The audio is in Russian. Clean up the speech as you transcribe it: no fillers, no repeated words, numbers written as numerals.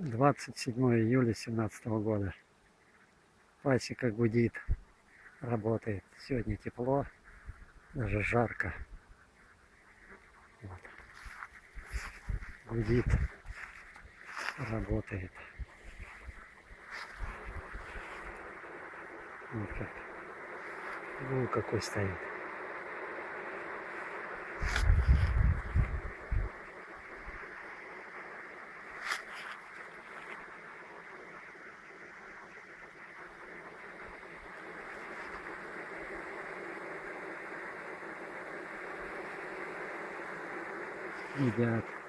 27 июля 2017 года. Пасека гудит, работает. Сегодня тепло, даже жарко. Вот. Гудит, работает. Вот как. Ну, какой стоит. Едят.